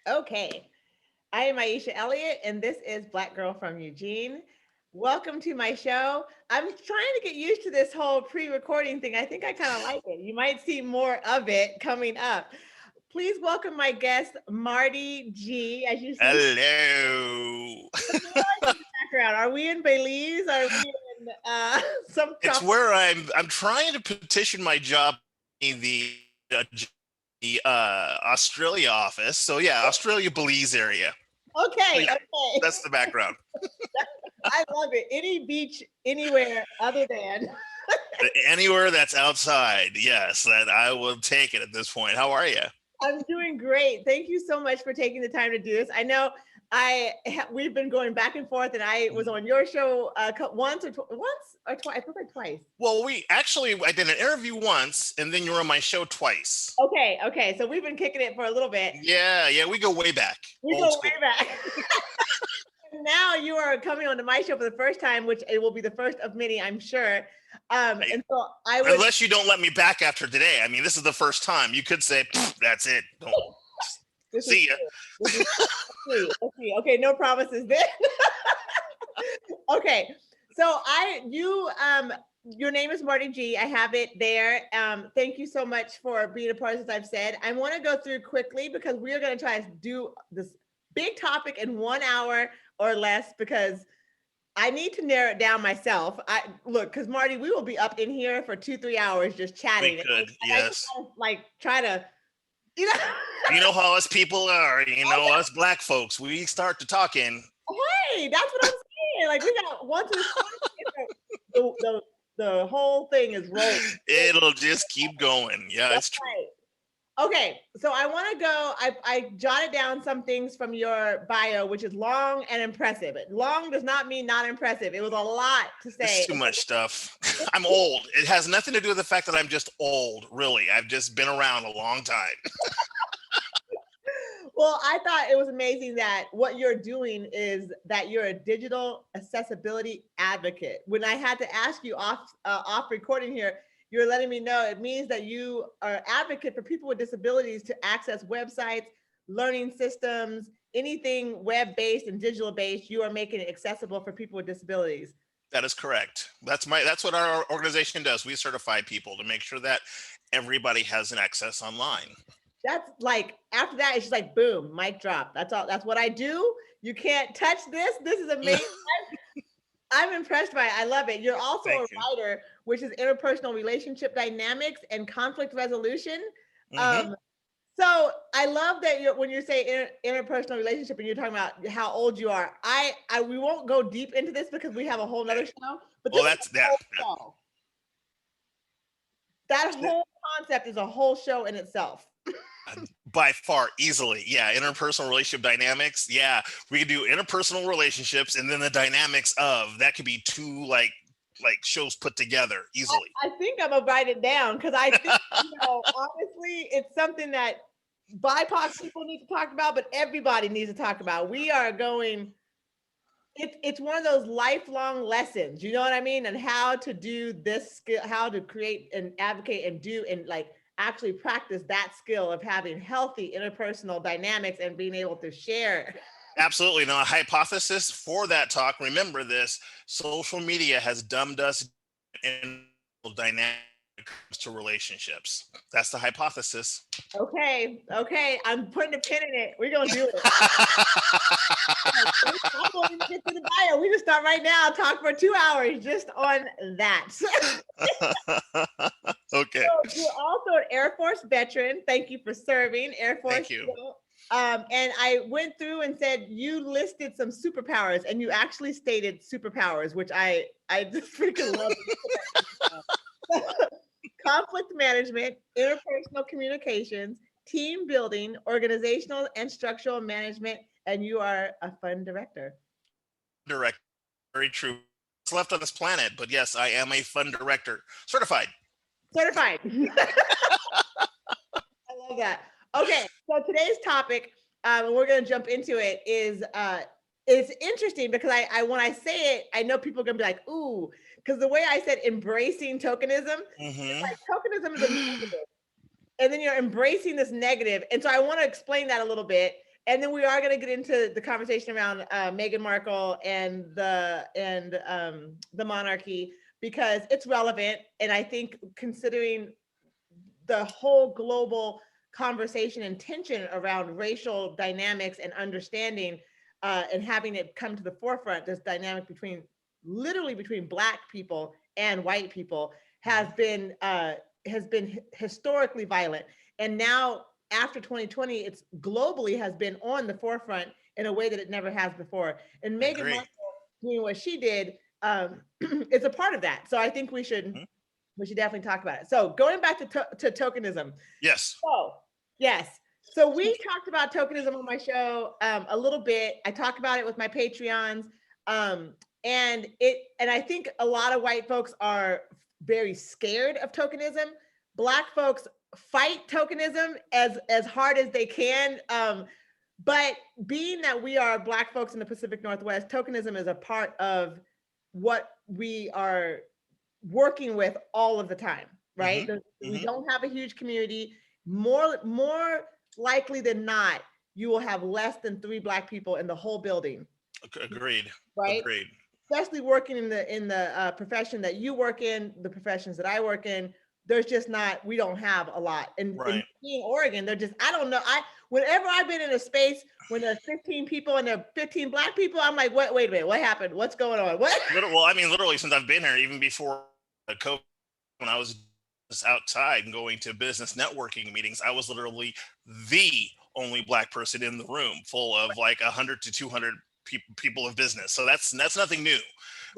Okay. I am Aisha Elliott, and this is Black Girl from Eugene. Welcome to my show. I'm trying to get used to this whole pre recording thing. I think I kind of like it. You might see more of it coming up. Please welcome my guest, Marti Gee. As you see, Hello. some noise in the background. Are we in Belize? Are we in some It's tropical? where I'm trying to petition my job in uh, the Australia office. So yeah, Australia Belize area. So Okay, yeah, okay. that's the background. I love it. Any beach anywhere other than. Anywhere that's outside, yes, that I will take it at this point. How are you? I'm doing great. Thank you so much for taking the time to do this. I know we've been going back and forth, and I was on your show once or twice. I feel like twice. Well, I did an interview once, and then you were on my show twice. Okay, okay. So we've been kicking it for a little bit. Yeah, we go way back, We old go way school. back. And now you are coming onto my show for the first time, which it will be the first of many, I'm sure. I, And so I would. unless you don't let me back after today. I mean, this is the first time. You could say, "That's it. Don't This is see ya." true. This is let's see. Okay, no promises then. Okay. So your name is Marti Gee. I have it there. Thank you so much for being a part of this. I've said I want to go through quickly because we are going to try to do this big topic in 1 hour or less because I need to narrow it down myself. I look because Marti, we will be up in here for 2-3 hours just We chatting. could, I just yes. want to like try to, you know. You know how us people are. You know us black folks. We start to talking. Hey, that's what I'm saying. Like we got once it's started, the whole thing is rolling. It'll just keep going. Yeah, That's it's true. right. Okay, so I want to go. I jotted down some things from your bio, which is long and impressive. Long does not mean not impressive. It was a lot to It's say. too much stuff. I'm old. It has nothing to do with the fact that I'm just old. Really, I've just been around a long time. Well, I thought it was amazing that what you're doing is that you're a digital accessibility advocate. When I had to ask you off recording here, you're letting me know it means that you are an advocate for people with disabilities to access websites, learning systems, anything web based and digital based. You are making it accessible for people with disabilities. That is correct. That's what our organization does. We certify people to make sure that everybody has an access online. That's like after that, it's just like boom, mic drop. That's all. That's what I do. You can't touch this. This is amazing. I'm impressed by it. I love it. You're also a Thank you. writer, which is interpersonal relationship dynamics and conflict resolution. Hmm. Um, so I love that when you say interpersonal relationship and you're talking about how old you are. We won't go deep into this because we have a whole nother show. But Well, this is that's a that. whole show. That whole concept is a whole show in itself. By far, easily. Yeah, interpersonal relationship dynamics. Yeah, we could do interpersonal relationships and then the dynamics of that could be two like shows put together easily. I think I'm gonna write it down because I think honestly, it's something that BIPOC people need to talk about, but everybody needs to talk about. We are going. It's one of those lifelong lessons. You know what I mean? And how to do this skill, how to create and advocate and do and like actually practice that skill of having healthy interpersonal dynamics and being able to share. Absolutely. Now, a hypothesis for that talk. Remember this: social media has dumbed us in dynamic to relationships. That's the hypothesis. Okay, I'm putting a pin in it. We're gonna do it. I won't even get to the bio. We just start right now. Talk for 2 hours just on that. Okay. So you're also an Air Force veteran. Thank you for serving Air Force. Thank you. And I went through and said you listed some superpowers, and you actually stated superpowers, which I just freaking love. Conflict management, interpersonal communications, team building, organizational and structural management, and you are a fun director. Direct. Very true. It's left on this planet, but yes, I am a fun director, certified. Certified. I love that. Okay, so today's topic, and we're going to jump into it, is it's interesting because I when I say it, I know people are going to be like, ooh, because the way I said embracing tokenism, it's Hmm. like tokenism is a negative, and then you're embracing this negative, and so I want to explain that a little bit. And then we are going to get into the conversation around Meghan Markle and the monarchy, because it's relevant. And I think considering the whole global conversation and tension around racial dynamics and understanding, and having it come to the forefront, this dynamic between literally between Black people and white people has been historically violent. And now after 2020, it's globally has been on the forefront in a way that it never has before. And Meghan Markle doing what she did is a part of that. So I think we should definitely talk about it. So going back to tokenism. Yes. So yes. So we talked about tokenism on my show a little bit. I talk about it with my Patreons. And I think a lot of white folks are very scared of tokenism. Black folks fight tokenism as hard as they can. But being that we are Black folks in the Pacific Northwest, tokenism is a part of what we are working with all of the time, right? We don't have a huge community. More likely than not, you will have less than 3 Black people in the whole building. Agreed. Right. Agreed. Especially working in the profession that you work in, the professions that I work in, there's just not, we don't have a lot. And in being Oregon, they're just, I don't know. Whenever I've been in a space when there's 15 people and there are 15 Black people, I'm like, wait a minute, what happened? What's going on? What? Well, I mean, literally since I've been here, even before COVID, when I was just outside and going to business networking meetings, I was literally the only Black person in the room, full of like 100 to 200 people of business. So that's nothing new,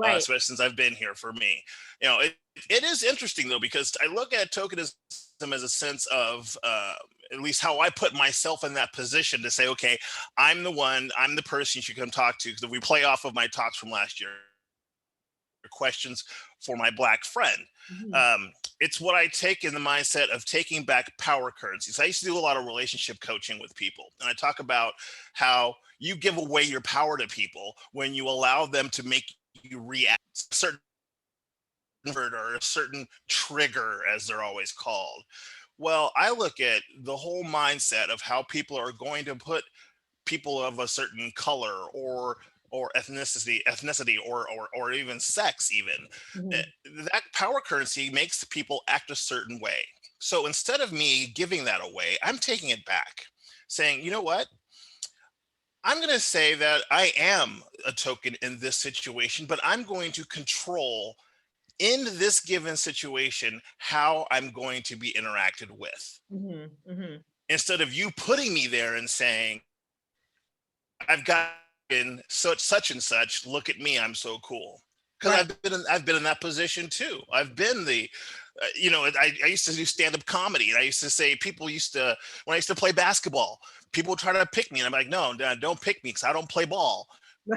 especially since I've been here. For me, it is interesting though, because I look at tokenism as a sense of at least how I put myself in that position to say, okay, I'm the person you should come talk to, because we play off of my talks from last year, questions for my Black friend. It's what I take in the mindset of taking back power currencies. I used to do a lot of relationship coaching with people, and I talk about how you give away your power to people when you allow them to make you react a certain or a certain trigger, as they're always called. Well, I look at the whole mindset of how people are going to put people of a certain color or ethnicity or even sex even. That power currency makes people act a certain way. So instead of me giving that away, I'm taking it back, saying, you know what, I'm going to say that I am a token in this situation, but I'm going to control in this given situation how I'm going to be interacted with. Instead of you putting me there and saying, I've got in such and such, look at me, I'm so cool. Because I've been in that position too. I've been the I used to do stand-up comedy, and I used to say, when I used to play basketball, people would try to pick me, and I'm like, no, don't pick me, because I don't play ball.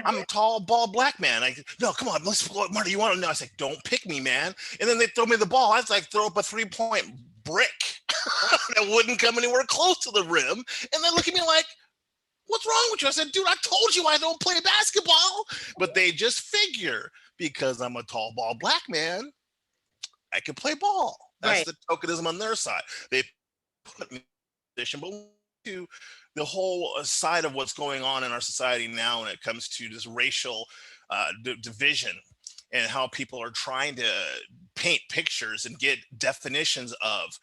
I'm a tall, bald Black man. No, come on, Marty, you want to know? I was like, don't pick me, man. And then they throw me the ball. I was like, throw up a 3-point brick that wouldn't come anywhere close to the rim. And they look at me like, what's wrong with you? I said, dude, I told you I don't play basketball. But they just figure, because I'm a tall, bald Black man, I can play ball. That's the tokenism on their side. They put me in a position, but to the whole side of what's going on in our society now when it comes to this racial division and how people are trying to paint pictures and get definitions of,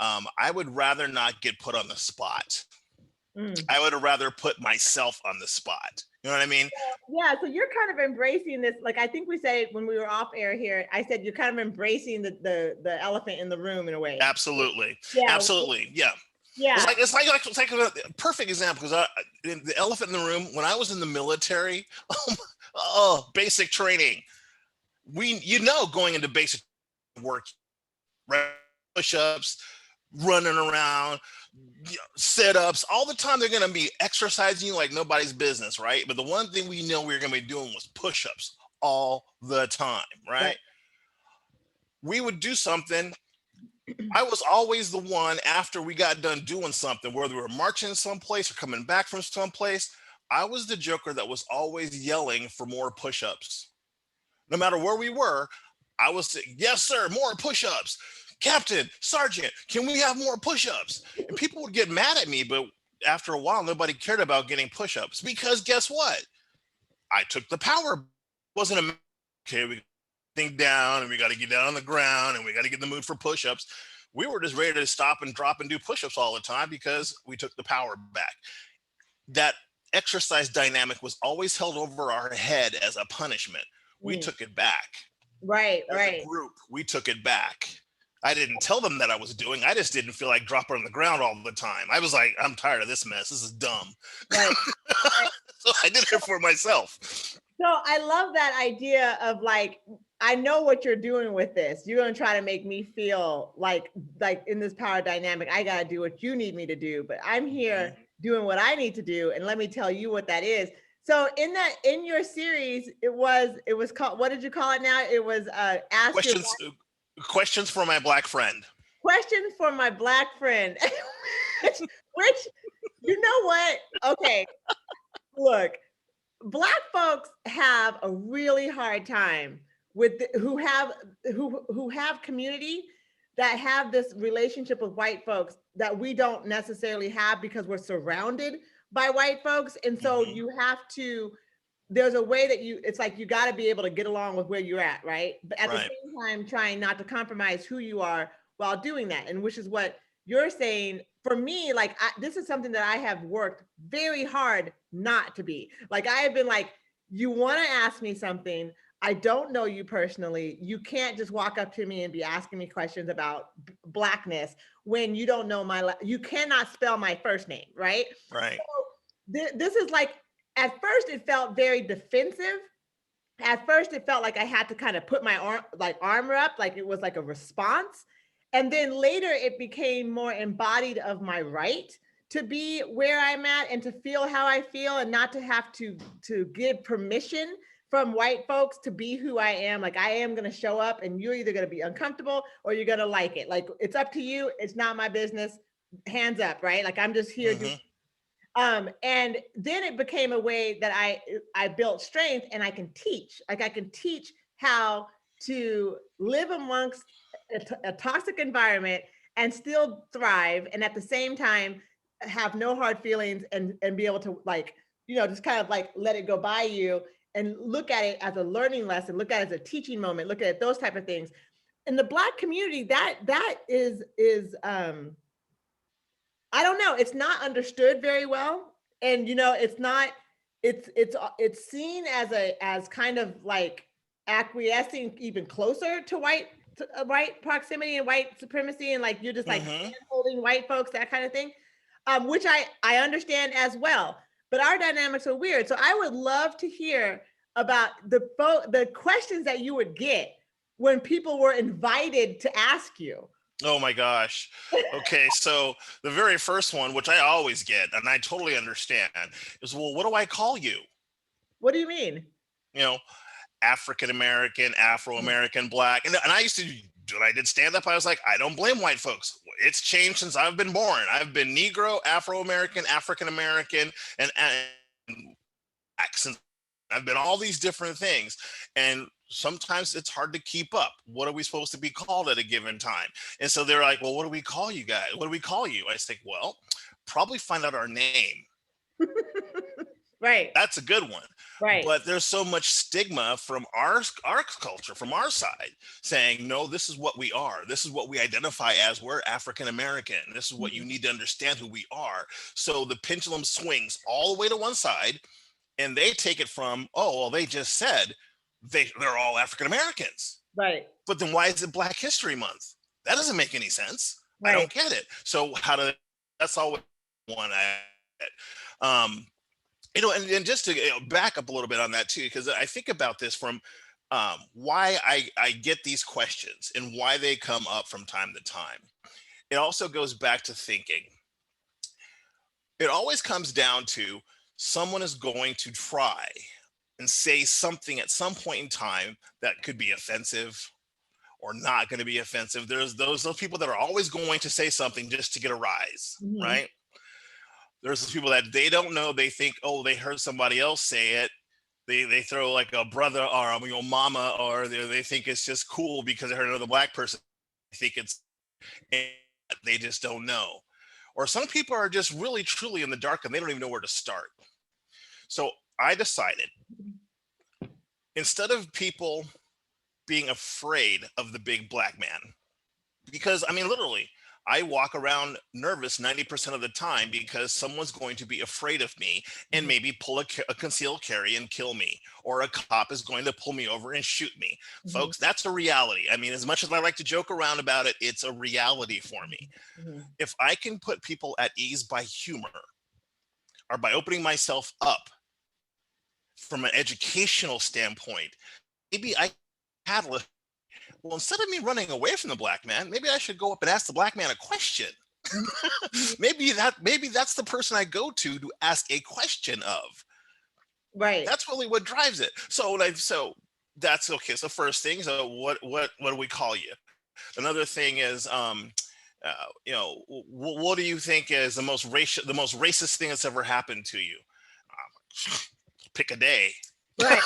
I would rather not get put on the spot. I would rather put myself on the spot. You know what I mean? Yeah. So you're kind of embracing this. Like, I think we said when we were off air here, I said you're kind of embracing the elephant in the room in a way. Absolutely. Yeah. Absolutely. Yeah. Yeah. It's like a perfect example, because the elephant in the room, when I was in the military, basic training, going into basic work, right? Push-ups, running around, sit-ups, all the time they're going to be exercising like nobody's business, right? But the one thing we know we were going to be doing was push-ups all the time, right? We would do something. I was always the one, after we got done doing something, whether we were marching someplace or coming back from someplace, I was the joker that was always yelling for more push-ups. No matter where we were, I was saying, yes, sir, more push-ups. Captain, Sergeant, can we have more push-ups? And people would get mad at me, but after a while, nobody cared about getting push-ups because guess what? I took the power. It wasn't a okay, we think down and we got to get down on the ground and we got to get in the mood for push-ups. We were just ready to stop and drop and do push-ups all the time because we took the power back. That exercise dynamic was always held over our head as a punishment. We Mm. took it back. Right, As a right. group, we took it back. I didn't tell them that I was doing. I just didn't feel like dropping on the ground all the time. I was like, I'm tired of this mess. This is dumb. Right. Right. So I did it for myself. So I love that idea of like, I know what you're doing with this. You're gonna try to make me feel like in this power dynamic, I gotta do what you need me to do, but I'm here Mhm. doing what I need to do, and let me tell you what that is. So in your series, it was called, what did you call it now? It was ask your Questions, questions for my black friend. question for my black friend. which you know what? Okay, look, black folks have a really hard time with who have community that have this relationship with white folks that we don't necessarily have because we're surrounded by white folks, and so Mhm. you have to, there's a way that it's like you got to be able to get along with where you're at, right? But at the Right. same time trying not to compromise who you are while doing that, and which is what you're saying. For me, like this is something that I have worked very hard not to be. Like I have been like, you want to ask me something, I don't know you personally, you can't just walk up to me and be asking me questions about blackness when you don't know you cannot spell my first name, right? Right. This is like, at first it felt very defensive. At first it felt like I had to kind of put my armor up, like it was like a response. And then later it became more embodied of my right to be where I'm at and to feel how I feel, and not to have to give permission from white folks to be who I am. Like I am going to show up and you're either going to be uncomfortable or you're going to like it. Like it's up to you. It's not my business. Hands up, right? Like I'm just here doing. Hmm. And then it became a way that I built strength, and I can teach. Like I can teach how to live amongst a toxic environment and still thrive, and at the same time have no hard feelings, and be able to, like, just kind of like let it go by you and look at it as a learning lesson, look at it as a teaching moment, look at it, those type of things. In the Black community, that is I don't know. It's not understood very well, and it's not. It's seen as as kind of like acquiescing even closer to white proximity and white supremacy, and like you're just like Hmm. holding white folks, that kind of thing, which I understand as well. But our dynamics are weird, so I would love to hear about the questions that you would get when people were invited to ask you. Oh my gosh. Okay, so the very first one, which I always get, and I totally understand, is, well, what do I call you? What do you mean? You know, African American, Afro American, Black, and I used to, when I did stand up, I was like, I don't blame white folks. It's changed since I've been born. I've been Negro, Afro American, African American, and Black since. I've been all these different things, and sometimes it's hard to keep up. What are we supposed to be called at a given time? And so they're like, well, what do we call you guys? What do we call you? I think, well, probably find out our name. Right, That's a good one. right. But there's so much stigma from our culture, from our side, saying, no, this is what we are. This is what we identify as. We're African American. This is what you Mhm. need to understand who we are. So the pendulum swings all the way to one side, and they take it from, oh, well, they just said they're all African Americans. Right, But then why is it Black History Month? That doesn't make any sense. I right. don't get it. So that's always one um and just to back up a little bit on that too, because I think about this from why I get these questions and why they come up from time to time. It also goes back to thinking. It always comes down to someone is going to try and say something at some point in time that could be offensive or not going to be offensive. There's those people that are always going to say something just to get a rise, Mhm. right? There's those people that they don't know. They think, oh, they heard somebody else say it. They throw like a brother or mama, or they think it's just cool because they heard another Black person. I think it's, and they just don't know. or some people are just really truly in the dark and they don't even know where to start. So I decided, instead of people being afraid of the big black man, because I mean, literally, I walk around nervous 90% of the time because someone's going to be afraid of me and Mhm. maybe pull a concealed carry and kill me, or a cop is going to pull me over and shoot me. Mhm. Folks, that's a reality. I mean, as much as I like to joke around about it, it's a reality for me. Mhm. If I can put people at ease by humor, or by opening myself up from an educational standpoint, maybe I catalyst. Well, instead of me running away from the black man, maybe I should go up and ask the black man a question. Mhm. Mhm. Maybe that's the person I go to ask a question of. Right. That's really what drives it. So that's okay. So first thing, so what do we call you? Another thing is, what do you think is the most racist thing that's ever happened to you? Pick a day. Right.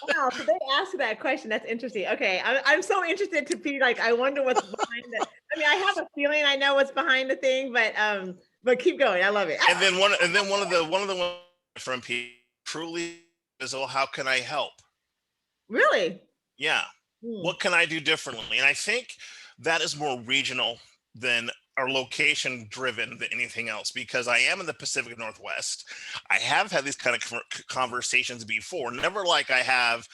Wow. So they asked that question. That's interesting. Okay. I'm so interested to be like, I wonder what's behind it. I mean, I have a feeling I know what's behind the thing, but keep going. I love it. And then one of the ones from people truly is, well, how can I help? Really? Yeah. Hmm. What can I do differently? And I think that is more regional than or location driven than anything else, because I am in the Pacific Northwest. I have had these kind of conversations before, never like I have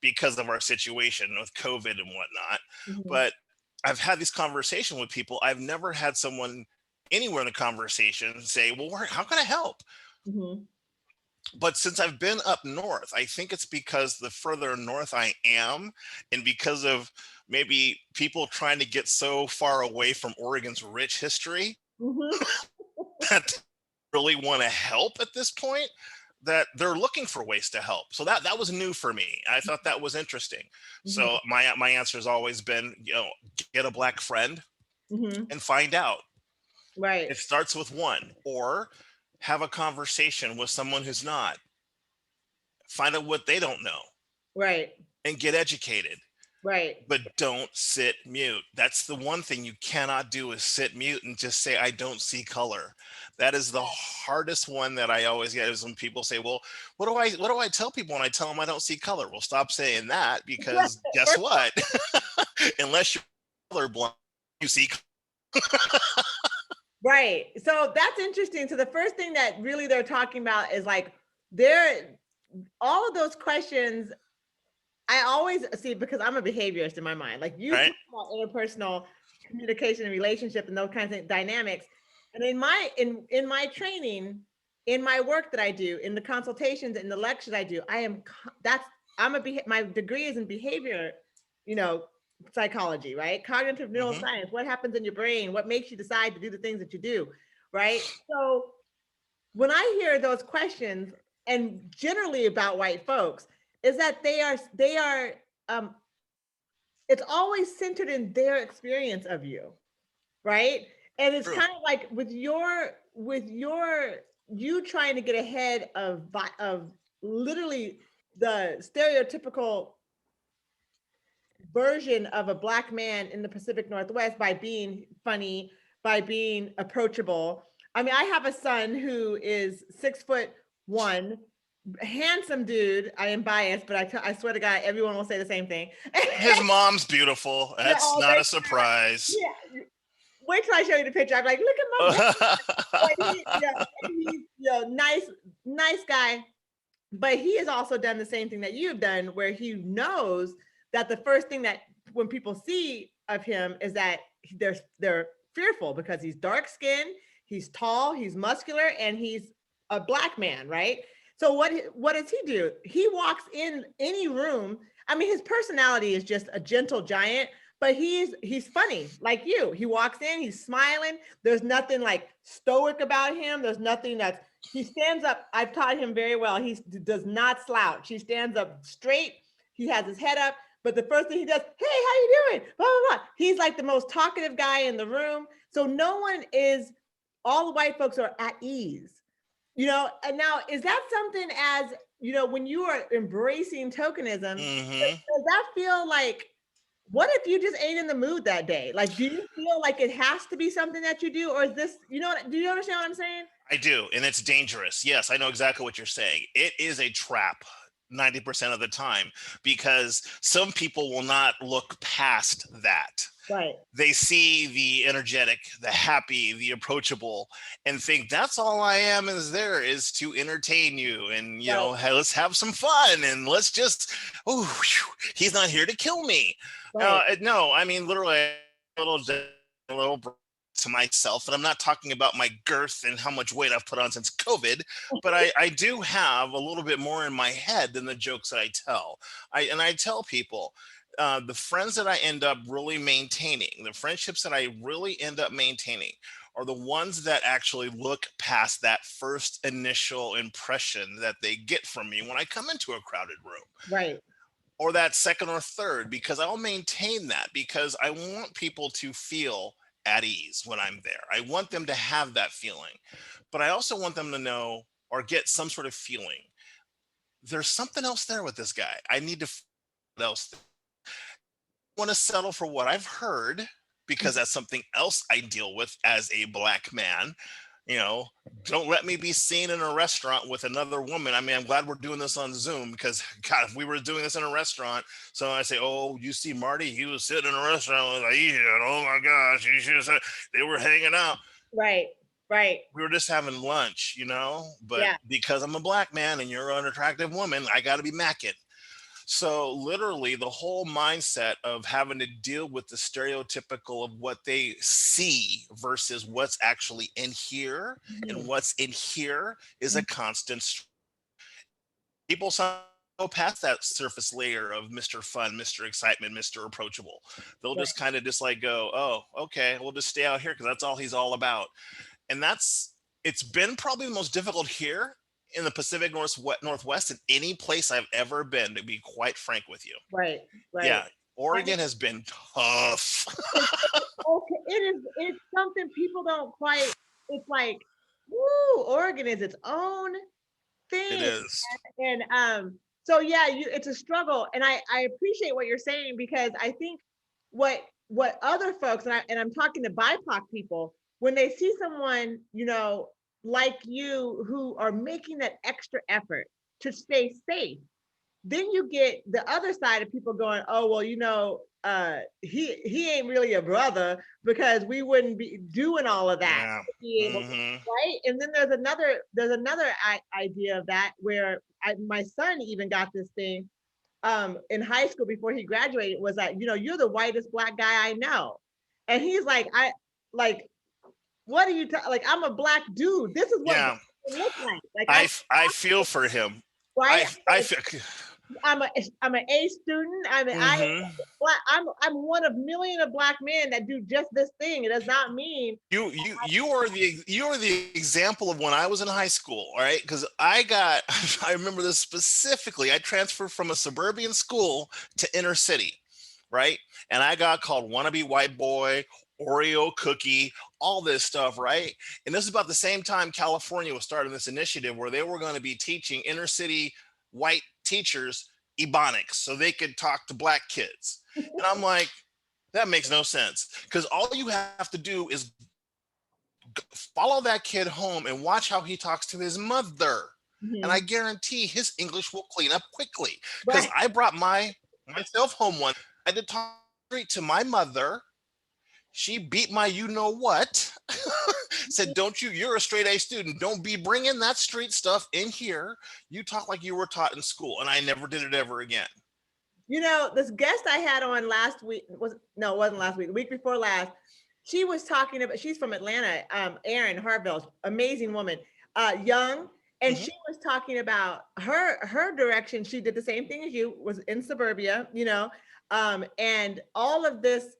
because of our situation with COVID and whatnot, Mhm. but I've had these conversations with people. I've never had someone anywhere in the conversation say, well, how can I help? Mhm. But since I've been up north, I think it's because the further north I am, and because of maybe people trying to get so far away from Oregon's rich history Mhm. that really want to help at this point, that they're looking for ways to help. So that was new for me. I thought that was interesting. Mhm. So my answer has always been, get a black friend Mhm. and find out. Right. It starts with one, or have a conversation with someone who's not. Find out what they don't know Right. and get educated. Right. But don't sit mute. That's the one thing you cannot do, is sit mute and just say, I don't see color. That is the hardest one that I always get, is when people say, well, what do I tell people when I tell them I don't see color? Well, stop saying that, because guess what? Unless you're colorblind, you see. Right. So that's interesting. So the first thing that really they're talking about is like they're all of those questions. I always see, because I'm a behaviorist in my mind. Like you Right? talk about interpersonal communication and relationship and those kinds of dynamics. And in my training, in my work that I do, in the consultations and the lectures I do, my degree is in behavior, you know, psychology, right? Cognitive Hmm. neuroscience. What happens in your brain? What makes you decide to do the things that you do, right? So when I hear those questions, and generally about white folks, is that they are um it's always centered in their experience of you, right? And it's True. kind of like you trying to get ahead of literally the stereotypical version of a black man in the Pacific Northwest by being funny, by being approachable. I mean, I have a son who is 6'1", handsome dude. I am biased, but I swear to God, everyone will say the same thing. His mom's beautiful. Yeah, That's oh, not a surprise. yeah. Wait till I show you the picture. I'm like, look at my boy. Like he's nice guy. But he has also done the same thing that you've done, where he knows that the first thing that when people see of him is that they're fearful, because he's dark skinned, he's tall, he's muscular, and he's a black man, right? So what does he do? He walks in any room. I mean, his personality is just a gentle giant, but he's funny like you. He walks in, he's smiling. There's nothing like stoic about him. There's nothing that's he stands up. I've taught him very well. He does not slouch. He stands up straight. He has his head up. But the first thing he does, hey, how you doing? Blah, blah, blah. He's like the most talkative guy in the room. So all the white folks are at ease. And now is that something, when you are embracing tokenism, Hmm. does that feel like what if you just ain't in the mood that day? Like, do you feel like it has to be something that you do, or is this, do you understand what I'm saying? I do, and it's dangerous. Yes, I know exactly what you're saying. It is a trap 90% of the time because some people will not look past that. Right. They see the energetic, the happy, the approachable, and think that's all I am is there is to entertain you. And, Right. hey, let's have some fun and let's just, oh, he's not here to kill me. Right. No, I mean, literally, a little to myself, and I'm not talking about my girth and how much weight I've put on since COVID, but I do have a little bit more in my head than the jokes that I tell. I tell people, the friends that I end up really maintaining, the friendships that I really end up maintaining, are the ones that actually look past that first initial impression that they get from me when I come into a crowded room, Right. or that second or third, because I'll maintain that because I want people to feel at ease when I'm there. I want them to have that feeling, but I also want them to know or get some sort of feeling. There's something else there with this guy. I need to else want to settle for what I've heard because that's something else I deal with as a black man. You know, don't let me be seen in a restaurant with another woman. I mean, I'm glad we're doing this on Zoom because, God, if we were doing this in a restaurant, so I say, "Oh, you see Marty? He was sitting in a restaurant with Aisha, and oh my gosh, you should have said they were hanging out. Right. Right. We were just having lunch, But Yeah. because I'm a black man and you're an attractive woman, I got to be macking." So literally the whole mindset of having to deal with the stereotypical of what they see versus what's actually in here, and Mhm. what's in here is a Mhm. constant people go past that surface layer of Mr. Fun, Mr. Excitement, Mr. Approachable. They'll Right. just kind of just like go, "Oh, okay, we'll just stay out here because that's all he's all about." And it's been probably the most difficult here in the Pacific Northwest in any place I've ever been, to be quite frank with you. Right. Right. Yeah, Oregon has been tough. Okay, it's something people don't quite, it's like, woo, Oregon is its own It thing. is. And so yeah, it's a struggle. And I appreciate what you're saying, because I think what other folks, and I'm talking to BIPOC people, when they see someone, like you, who are making that extra effort to stay safe, then you get the other side of people going, oh, well, he ain't really a brother, because we wouldn't be doing all of that Yeah. to be able to, Hmm. right? And then there's another idea of that, where my son even got this thing in high school before he graduated, was that, you're the whitest black guy I know. And he's like, like, what are you like, I'm a black dude, this is what black Yeah. men look like I feel for him. right? I feel. I'm an A student. Hmm. I'm one of million of black men that do just this thing. It does not mean You are the example of when I was in high school, all right? Because I got I remember this specifically. I transferred from a suburban school to inner city, right? And I got called wannabe white boy, Oreo cookie, all this stuff, right? And this is about the same time California was starting this initiative where they were going to be teaching inner city white teachers Ebonics so they could talk to black kids. And I'm like, that makes no sense because all you have to do is follow that kid home and watch how he talks to his mother. And I Mhm. guarantee his English will clean up quickly. Because Right. I brought myself home one. I did talk straight to my mother. She beat my you know what. Said, "Don't you're a straight A student. Don't be bringing that street stuff in here. You talk like you were taught in school." And I never did it ever again. This guest I had on last week it wasn't last week, the week before last. She was talking about, she's from Atlanta, Erin Harville, amazing woman, young. And Mhm. she was talking about her direction. She did the same thing as you, was in suburbia, and all of this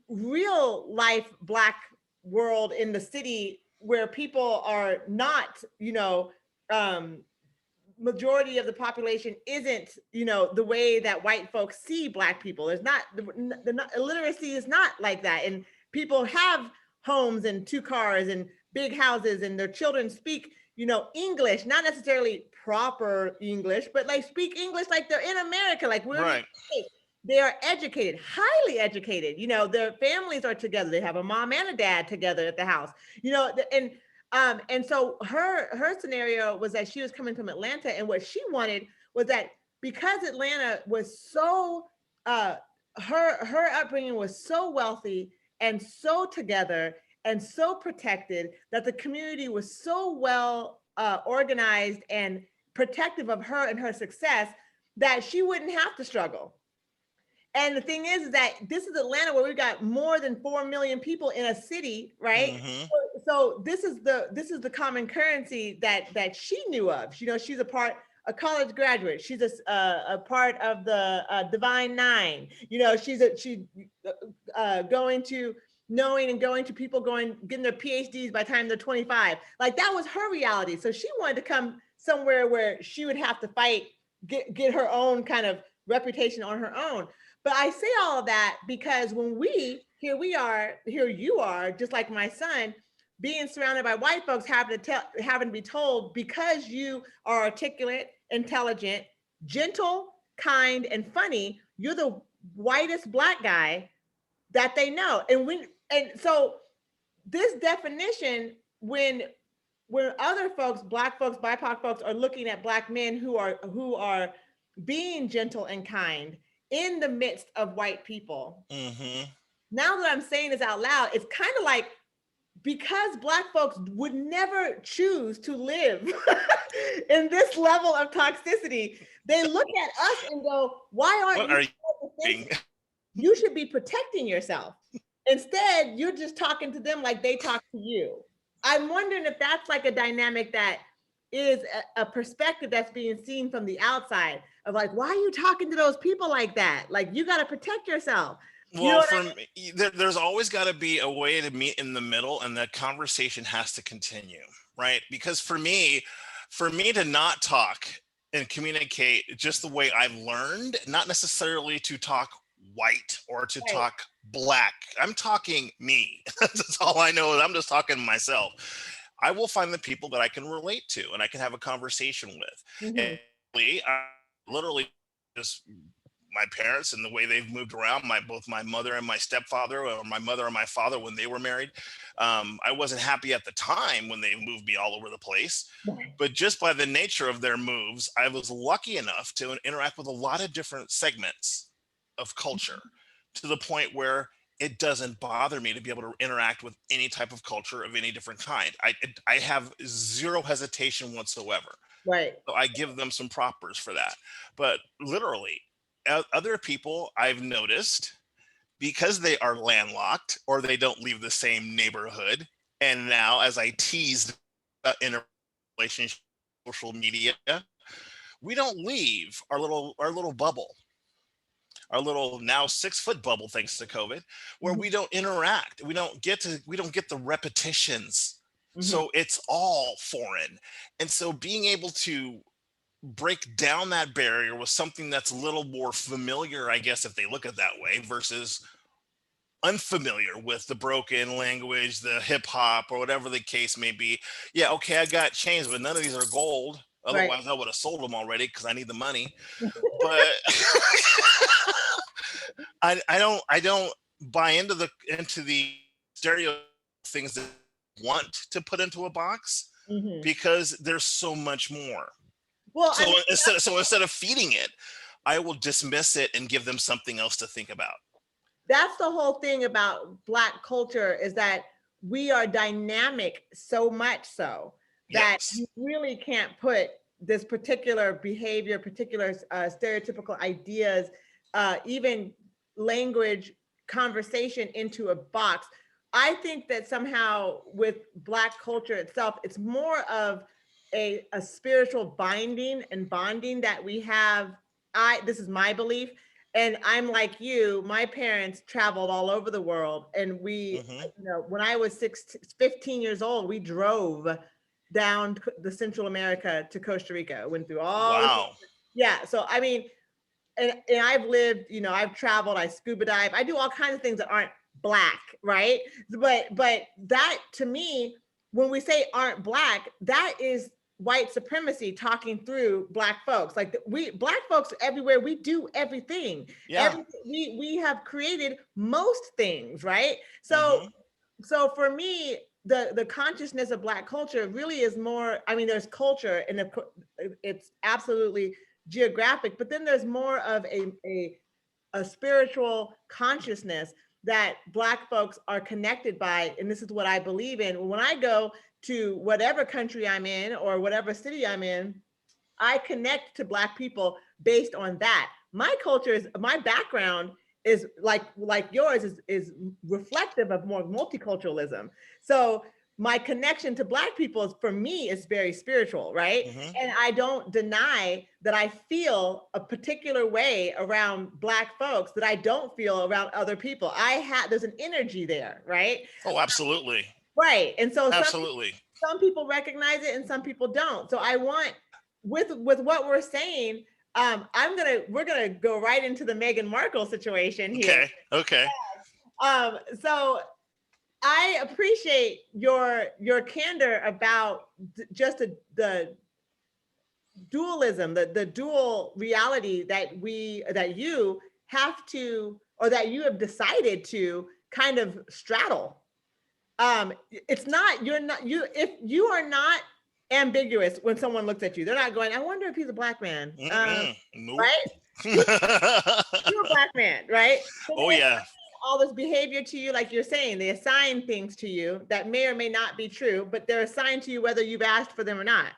real life black world in the city, where people are not, um, majority of the population isn't, the way that white folks see black people. There's not the illiteracy is not like that, and people have homes and two cars and big houses, and their children speak, English, not necessarily proper English, but like speak English like they're in America, like we're in the Right. States. They are educated, highly educated. You know, their families are together. They have a mom and a dad together at the house. You know, and so her scenario was that she was coming from Atlanta, and what she wanted was that because Atlanta was so her upbringing was so wealthy and so together and so protected, that the community was so well organized and protective of her and her success, that she wouldn't have to struggle. And the thing is that this is Atlanta, where we've got more than 4 million people in a city, right? Mm-hmm. So this is the common currency that she knew of. You know, she's a college graduate. She's a part of the Divine Nine. You know, she's going to knowing and going to people getting their PhDs by the time they're 25. Like, that was her reality. So she wanted to come somewhere where she would have to fight, get her own kind of reputation on her own. But I say all of that because when here you are, just like my son, being surrounded by white folks, having to be told, because you are articulate, intelligent, gentle, kind, and funny, you're the whitest Black guy that they know. And so this definition, when other folks, Black folks, BIPOC folks, are looking at Black men who are being gentle and kind in the midst of white people. Mm-hmm. Now that I'm saying this out loud, it's kind of like, because Black folks would never choose to live in this level of toxicity, they look at us and go, why aren't you? You should be protecting yourself. Instead, you're just talking to them like they talk to you. I'm wondering if that's like a dynamic that is a perspective that's being seen from the outside, of like, why are you talking to those people like that? Like, you got to protect yourself. Well, there's always got to be a way to meet in the middle, and that conversation has to continue, right? Because for me to not talk and communicate just the way I've learned, not necessarily to talk white or to talk Black. I'm talking me. That's all I know. I'm just talking myself. I will find the people that I can relate to and I can have a conversation with. Mm-hmm. And I literally just my parents and the way they've moved around, both my mother and my stepfather, or my mother and my father when they were married. I wasn't happy at the time when they moved me all over the place, but just by the nature of their moves, I was lucky enough to interact with a lot of different segments of culture, to the point where it doesn't bother me to be able to interact with any type of culture of any different kind. I have zero hesitation whatsoever. Right. So I give them some propers for that. But literally, other people I've noticed, because they are landlocked or they don't leave the same neighborhood. And now, as I teased in a relationship, social media, we don't leave our little bubble, our little now 6-foot bubble, thanks to COVID, where we don't interact. We don't get the repetitions. So it's all foreign. And so being able to break down that barrier with something that's a little more familiar, I guess, if they look at it that way, versus unfamiliar with the broken language, the hip hop, or whatever the case may be. Yeah, okay, I got chains, but none of these are gold. Otherwise, I would have sold them already because I need the money. But I don't buy into the stereo things that I want to put into a box, because there's so much more. Well, so instead of feeding it, I will dismiss it and give them something else to think about. That's the whole thing about Black culture, is that we are dynamic so much so that you really can't put this particular behavior, particular stereotypical ideas, even language, conversation into a box. I think that somehow with Black culture itself, it's more of a spiritual binding and bonding that we have. This is my belief. And I'm like you, my parents traveled all over the world. And we, when I was 15 years old, we drove down the Central America to Costa Rica, went through all. Wow. So, I mean, and I've lived, I've traveled, I scuba dive, I do all kinds of things that aren't Black, right? But that, to me, when we say aren't Black, that is white supremacy talking through Black folks. Like Black folks everywhere, we do everything. Yeah. We have created most things, right? So Mhm. so for me, the consciousness of Black culture really is more, I mean, there's culture and it's absolutely geographic, but then there's more of a spiritual consciousness that Black folks are connected by. And this is what I believe in. When I go to whatever country I'm in or whatever city I'm in, I connect to Black people based on that. My culture is, my background is like yours is reflective of more multiculturalism. So my connection to Black people is, for me, is very spiritual, right? Mhm. And I don't deny that I feel a particular way around Black folks that I don't feel around other people. There's an energy there, right? Oh, absolutely. Right. And so Absolutely. some people recognize it and some people don't. So I want, with what we're saying, we're gonna go right into the Meghan Markle situation here. Okay. Okay. So I appreciate your candor about just the dualism, the dual reality that you have to, or that you have decided to kind of straddle. It's not, you're not, you, if you are not ambiguous when someone looks at you, they're not going, I wonder if he's a Black man. Nope. Right? You're a Black man, right? So Oh they yeah. assign all this behavior to you, like you're saying, they assign things to you that may or may not be true, but they're assigned to you whether you've asked for them or not.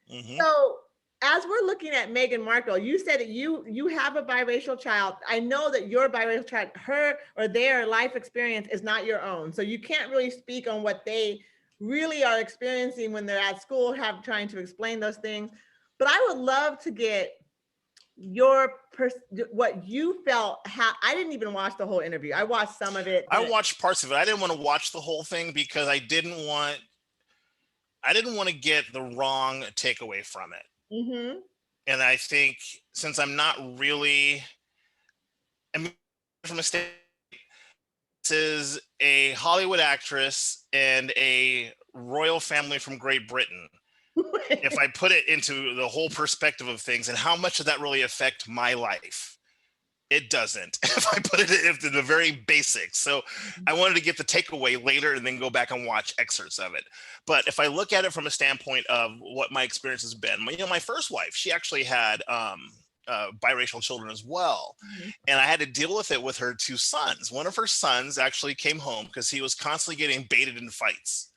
Mhm. So as we're looking at Meghan Markle, you said that you have a biracial child. I know that your biracial child, her or their life experience is not your own. So you can't really speak on what they really are experiencing when they're at school, trying to explain those things. But I would love to get what you felt. I didn't even watch the whole interview. I watched some of it. I watched parts of it. I didn't want to watch the whole thing because I didn't want to get the wrong takeaway from it. Mm-hmm. And I think since I'm not really, I mean, from a state, this is a Hollywood actress and a royal family from Great Britain. If I put it into the whole perspective of things and how much does that really affect my life? It doesn't. If I put it into the very basics. So I wanted to get the takeaway later and then go back and watch excerpts of it. But if I look at it from a standpoint of what my experience has been, my first wife, she actually had biracial children as well. Mhm. And I had to deal with it with her two sons. One of her sons actually came home because he was constantly getting baited in fights.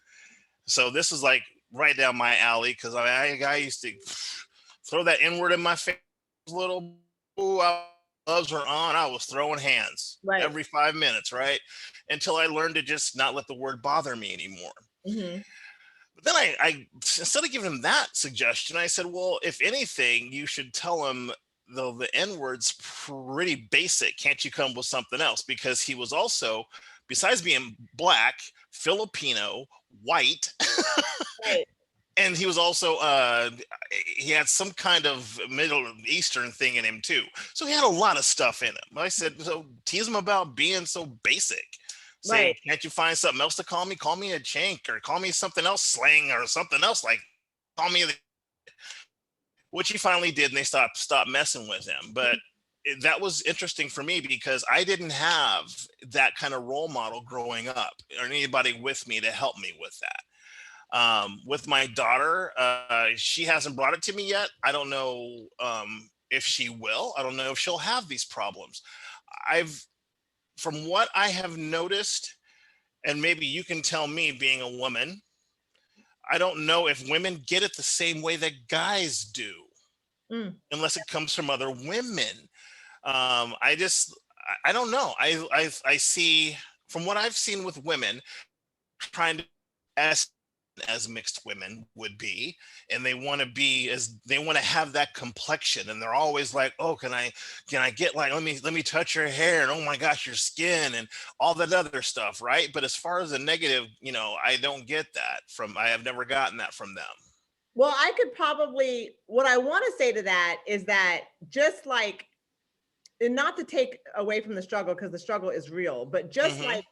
So this is like right down my alley because I used to throw that N-word in my face, little gloves were on. I was throwing hands Right. every 5 minutes, right? Until I learned to just not let the word bother me anymore. Mm-hmm. But then I instead of giving him that suggestion, I said, well, if anything, you should tell him the N-word's pretty basic. Can't you come with something else? Because he was also, besides being Black, Filipino, white, Right. and he was also he had some kind of Middle Eastern thing in him too. So he had a lot of stuff in him. I said, so tease him about being so basic. Say, Right. can't you find something else to call me? Call me a chink or call me something else, slang or something else, like call me, which he finally did, and they stopped messing with him. But that was interesting for me because I didn't have that kind of role model growing up or anybody with me to help me with that. With my daughter, she hasn't brought it to me yet. I don't know if she will. I don't know if she'll have these problems. From what I have noticed, and maybe you can tell me being a woman, I don't know if women get it the same way that guys do, unless it comes from other women. I don't know. I see from what I've seen with women trying to as mixed women would be, and they want to have that complexion, and they're always like, oh, can I get, like, let me touch your hair, and oh my gosh, your skin, and all that other stuff, right? But as far as the negative, I don't get that I have never gotten that from them. Well, I could probably, what I want to say to that is that, just like, and not to take away from the struggle, because the struggle is real, but just Mhm. like,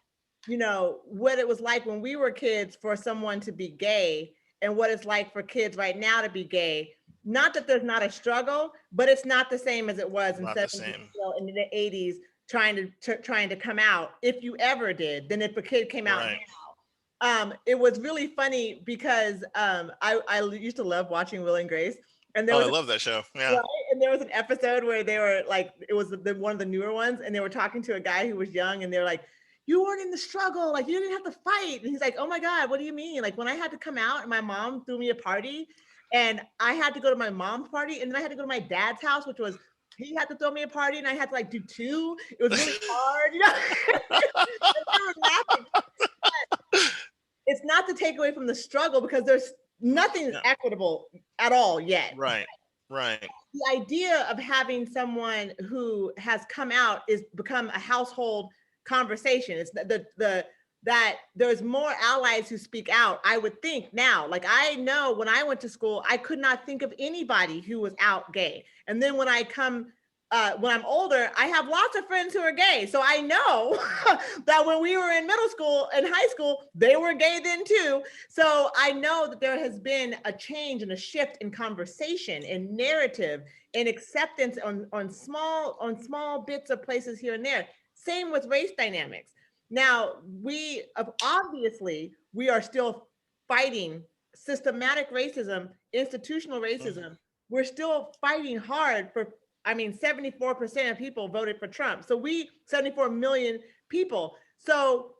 what it was like when we were kids for someone to be gay and what it's like for kids right now to be gay. Not that there's not a struggle, but it's not the same as it was in Not the same. in the 80s trying to come out, if you ever did, than if a kid came out Right. now. It was really funny because I used to love watching Will and Grace, and there Oh, I was love that show. Yeah. right, and there was an episode where they were like, it was one of the newer ones, and they were talking to a guy who was young, and they're like, you weren't in the struggle, like you didn't have to fight. And he's like, oh my God, what do you mean? Like when I had to come out and my mom threw me a party and I had to go to my mom's party and then I had to go to my dad's house, which was, he had to throw me a party and I had to like do two. It was really hard, you know? They were laughing. But it's not to take away from the struggle because there's nothing equitable at all yet. Right. The idea of having someone who has come out is become a household conversation. It's that there's more allies who speak out, I would think now. Like I know when I went to school, I could not think of anybody who was out gay. And then when I'm older, I have lots of friends who are gay. So I know that when we were in middle school and high school, they were gay then too. So I know that there has been a change and a shift in conversation and narrative and acceptance on small bits of places here and there. Same with race dynamics. Now, we are still fighting systematic racism, institutional racism. We're still fighting hard for, 74% of people voted for Trump. So 74 million people. So,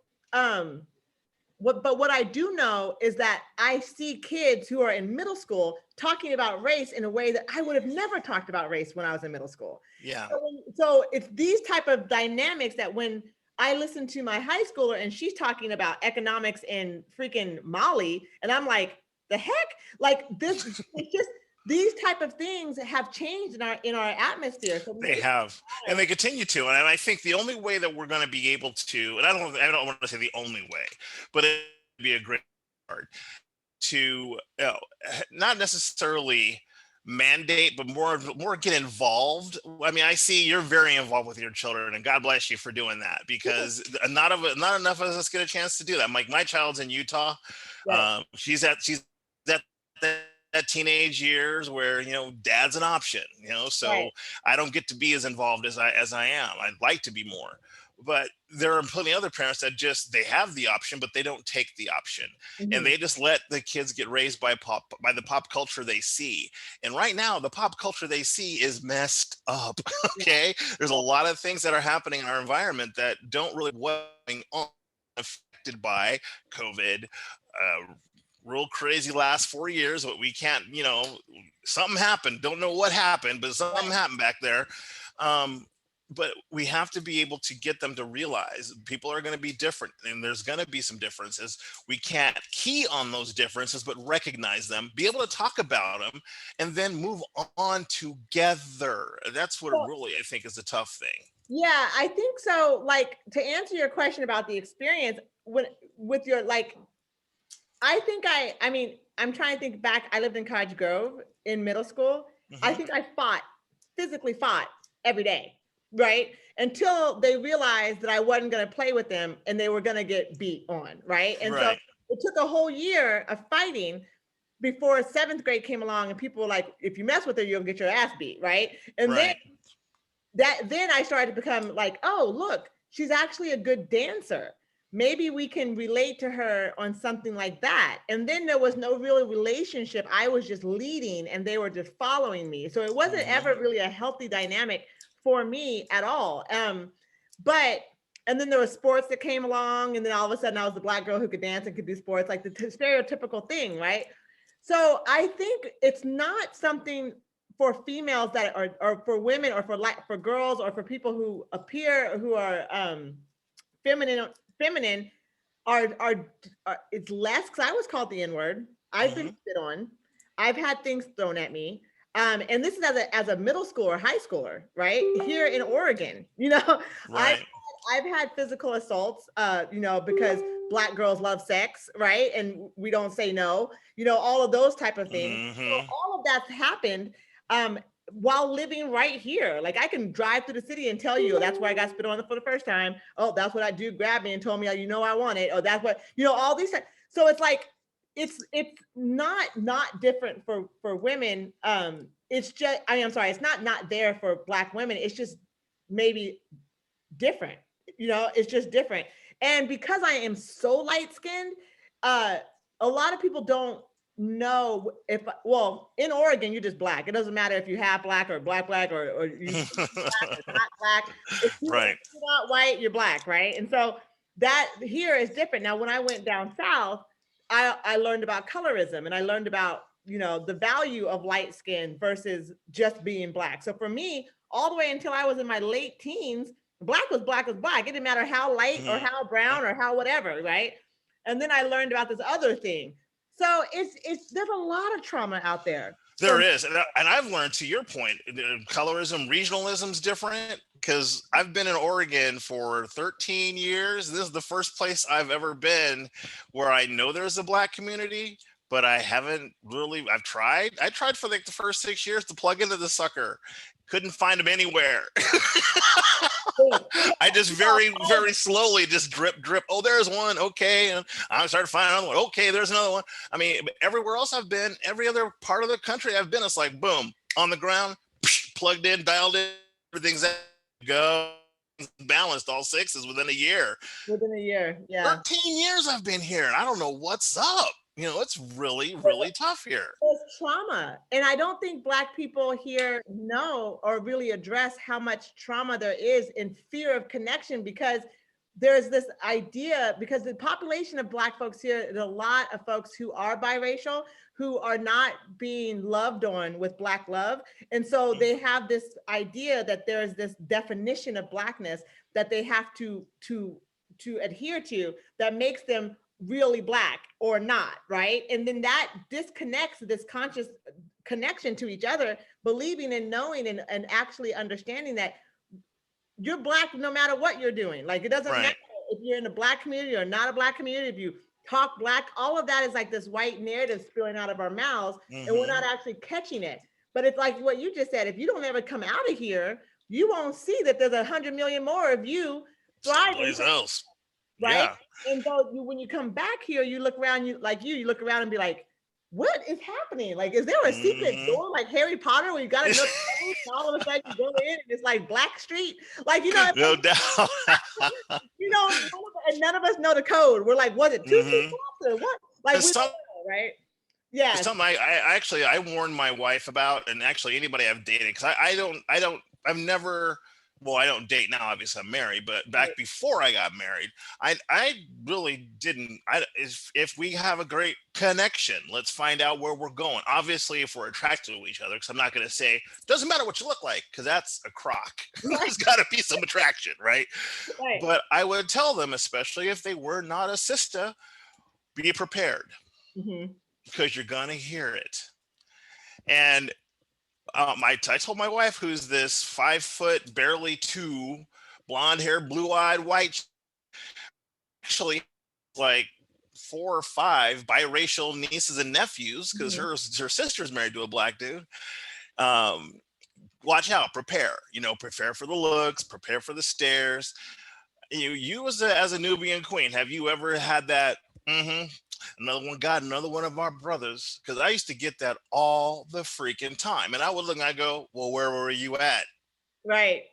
what I do know is that I see kids who are in middle school talking about race in a way that I would have never talked about race when I was in middle school. Yeah. So it's these type of dynamics that when I listen to my high schooler and she's talking about economics in freaking Mali, and I'm like, the heck? Like this, it's just these type of things have changed in our atmosphere. So they have, and they continue to. And I think the only way that we're going to be able to, and I don't want to say the only way, but it'd be a great start to not necessarily mandate, but more get involved. I mean, I see you're very involved with your children, and God bless you for doing that, because not enough of us get a chance to do that. Like my child's in Utah. Right. She's at that teenage years where dad's an option, so right. I don't get to be as involved as I am. I'd like to be more, but there are plenty of other parents that they have the option, but they don't take the option. Mm-hmm. And they just let the kids get raised by the pop culture they see. And right now the pop culture they see is messed up. Okay. There's a lot of things that are happening in our environment that don't really going on, affected by COVID, real crazy last 4 years, but we can't, something happened. Don't know what happened, but something happened back there. But we have to be able to get them to realize people are going to be different and there's going to be some differences. We can't key on those differences, but recognize them, be able to talk about them, and then move on together. That's what really, I think, is the tough thing. Yeah, I think so. Like, to answer your question about the experience with your, like, I think I'm trying to think back. I lived in Cottage Grove in middle school. Mm-hmm. I think I physically fought every day, right? Until they realized that I wasn't going to play with them and they were going to get beat on, right? And so it took a whole year of fighting before 7th grade came along and people were like, if you mess with her, you'll get your ass beat, right? And then I started to become like, oh, look, she's actually a good dancer. Maybe we can relate to her on something like that. And then there was no real relationship. I was just leading and they were just following me. So it wasn't ever really a healthy dynamic for me at all. And then there was sports that came along, and then all of a sudden I was the Black girl who could dance and could do sports, like the stereotypical thing, right? So I think it's not something for females that are, or for women, or for girls, or for people who are feminine are it's less, because I was called the N-word. I've been spit on. I've had things thrown at me. And this is as a middle schooler, high schooler, right? Here in Oregon, right. I've had physical assaults, because Black girls love sex, right? And we don't say no, all of those type of things. So all of that's happened while living right here. Like, I can drive through the city and tell you, that's where I got spit on for the first time. Oh, that's what I do. Grabbed me and told me, I want it. Oh, that's what, all these. So it's like, it's not different for women. It's just, I'm sorry, it's not there for Black women. It's just maybe different. It's just different. And because I am so light skinned, uh, a lot of people don't know if, well, in Oregon, you're just Black. It doesn't matter if you half Black or black, or you Black or not Black. If Right. you're not white, you're Black, right? And so that here is different. Now, when I went down south, I learned about colorism, and I learned about, the value of light skin versus just being Black. So for me, all the way until I was in my late teens, Black was Black was Black. It didn't matter how light or how brown or how whatever, right? And then I learned about this other thing. So there's a lot of trauma out there. There is, and I've learned, to your point, colorism, regionalism is different, because I've been in Oregon for 13 years. This is the first place I've ever been where I know there's a Black community, but I haven't really. I tried for like the first 6 years to plug into the sucker. Couldn't find them anywhere. I just very, very slowly just drip. Oh, there's one. Okay. And I started finding another one. Okay, there's another one. I mean, everywhere else I've been, every other part of the country I've been, it's like, boom, on the ground, plugged in, dialed in, everything's go, balanced, all sixes within a year. Within a year, yeah. 13 years I've been here, and I don't know what's up. It's really, really tough here. It's trauma. And I don't think Black people here know or really address how much trauma there is in fear of connection, because there's this idea, because the population of Black folks here, there's a lot of folks who are biracial, who are not being loved on with Black love. And so they have this idea that there's this definition of Blackness that they have to adhere to that makes them really Black or not, right? And then that disconnects this conscious connection to each other, believing and knowing and actually understanding that you're Black no matter what you're doing. Like, it doesn't matter if you're in a Black community or not a Black community, if you talk Black, all of that is like this white narrative spilling out of our mouths, and we're not actually catching it. But it's like what you just said, if you don't ever come out of here, you won't see that there's 100 million more of you thriving. Else. Right. Yeah. And so when you come back here, you look around, you look around and be like, what is happening? Like, is there a secret door like Harry Potter where you got to know and all of a sudden you go in and it's like Black Street? Like, no doubt. And none of us know the code. We're like, was it 2 people or what? Like, we don't know, right? Yeah. Something I warned my wife about, and actually anybody I've dated, because I've never. Well, I don't date now, obviously I'm married, but back before I got married, I really didn't. If we have a great connection, let's find out where we're going. Obviously, if we're attracted to each other, because I'm not going to say, doesn't matter what you look like, because that's a crock. There's got to be some attraction, right? But I would tell them, especially if they were not a sister, be prepared, because you're going to hear it. And I told my wife, who's this 5 foot, barely 2, blonde hair, blue eyed, white, actually like 4 or 5 biracial nieces and nephews, because her sister's married to a Black dude. Watch out, prepare for the looks, prepare for the stares. You as a Nubian queen, have you ever had that? Another one of our brothers, because I used to get that all the freaking time, and I would look and I go, well, where were you at? Right.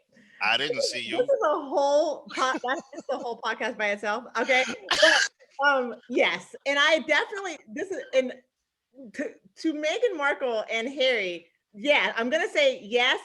I didn't see you. This is a whole that's just a whole podcast by itself. Okay. But, yes, and I definitely to Meghan Markle and Harry. Yeah, I'm gonna say yes.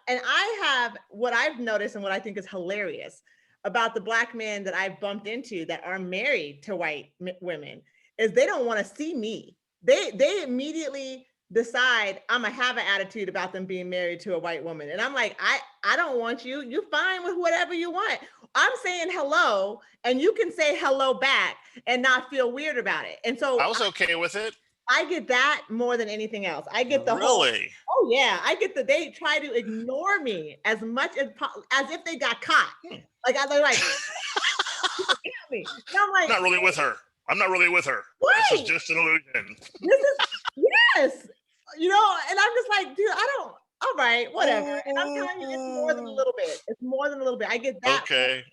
And I have what I've noticed and what I think is hilarious about the Black men that I've bumped into that are married to white women is they don't want to see me. They immediately decide I'm gonna have an attitude about them being married to a white woman. And I'm like, I don't want you. You're fine with whatever you want. I'm saying hello, and you can say hello back and not feel weird about it. And so I was okay with it. I get that more than anything else. I get the really? Oh yeah, I get they try to ignore me as much as if they got caught. Like they're like, me. And I'm like, I'm not really with her. Right. This is just an illusion. Yes. And I'm just like, dude, all right, whatever. And I'm telling you, it's more than a little bit. I get that. Okay.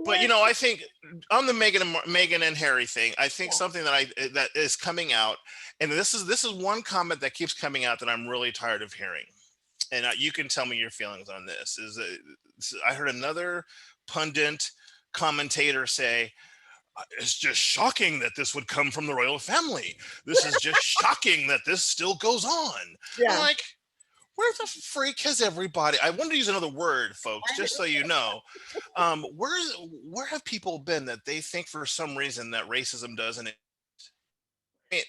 But I think on the Meghan and Harry thing, I think Yeah. something that is coming out, and this is one comment that keeps coming out that I'm really tired of hearing, and you can tell me your feelings on this. I heard another pundit commentator say, "It's just shocking that this would come from the royal family. This is just shocking that this still goes on." I'm Yeah. like, where the freak has everybody? I wanted to use another word, folks, just so you know. Where have people been that they think for some reason that racism doesn't? I think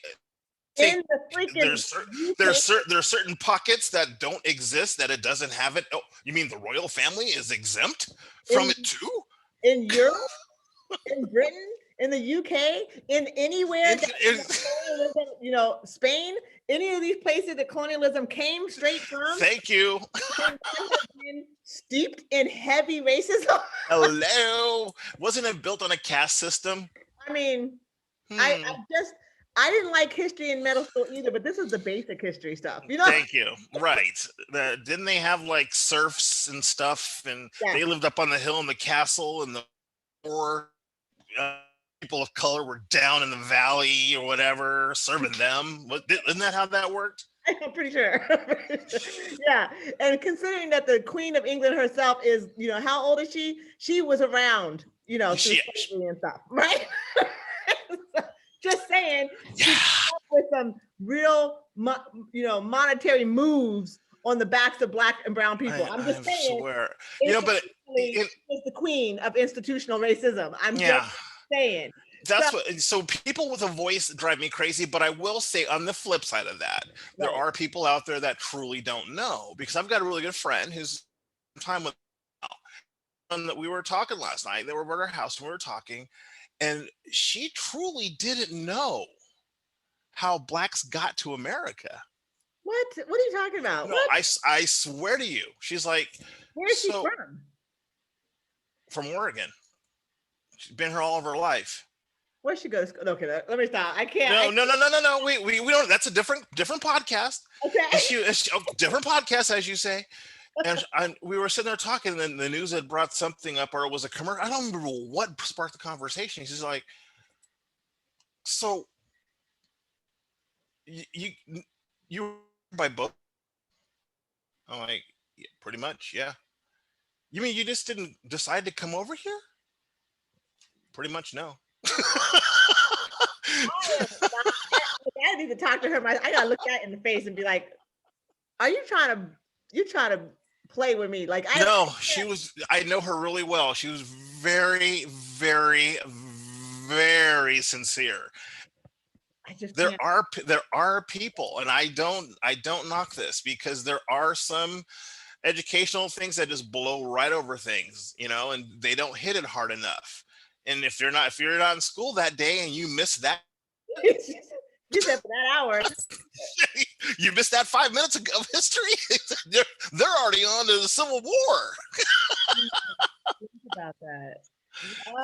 In the freaking UK, there's certain pockets that don't exist, that it doesn't have it. Oh, you mean the royal family is exempt from in it too? in Europe, in Britain, in the UK, in anywhere In, that in, colonialism, Spain, any of these places that colonialism came straight from, thank you. have been steeped in heavy racism. Hello. Wasn't it built on a caste system? I mean, I Hmm. I didn't like history in middle school either, but this is the basic history stuff, Thank you. Right. Didn't they have like serfs and stuff, and Yeah. they lived up on the hill in the castle, and the poor people of color were down in the valley or whatever, serving them? Isn't that how that worked? I'm pretty sure. Yeah. And considering that the Queen of England herself is, how old is she? She was around, through slavery and stuff, right? Just saying, Yeah. she came up with some real, monetary moves on the backs of Black and brown people. I'm just saying, swear. But is the queen of institutional racism. I'm just saying. So people with a voice drive me crazy, but I will say on the flip side of that, there are people out there that truly don't know, because I've got a really good friend who's time with that we were talking last night. They were at our house and we were talking, and she truly didn't know how Blacks got to America. What are you talking about? No, What? I swear to you. She's like, where is she from? From Oregon. She's been here all of her life. Where'd she go to school? Okay, let me stop. I can't. No. We don't. That's a different podcast. Okay. Different podcast, as you say. And we were sitting there talking, and then the news had brought something up, or it was a commercial. I don't remember what sparked the conversation. She's like, "So you by boat?" I'm like, "Yeah, pretty much, yeah." "You mean you just didn't decide to come over here?" "Pretty much, no." I need to talk to her. I gotta look that in the face and be like, "Are you trying to play with me?" Like, she was. I know her really well. She was very, very, very sincere. There are people, and I don't knock this, because there are some educational things that just blow right over things, and they don't hit it hard enough. And if you're not in school that day and you miss that, you said for that hour, you missed that 5 minutes of history. they're already on to the Civil War. Think about that.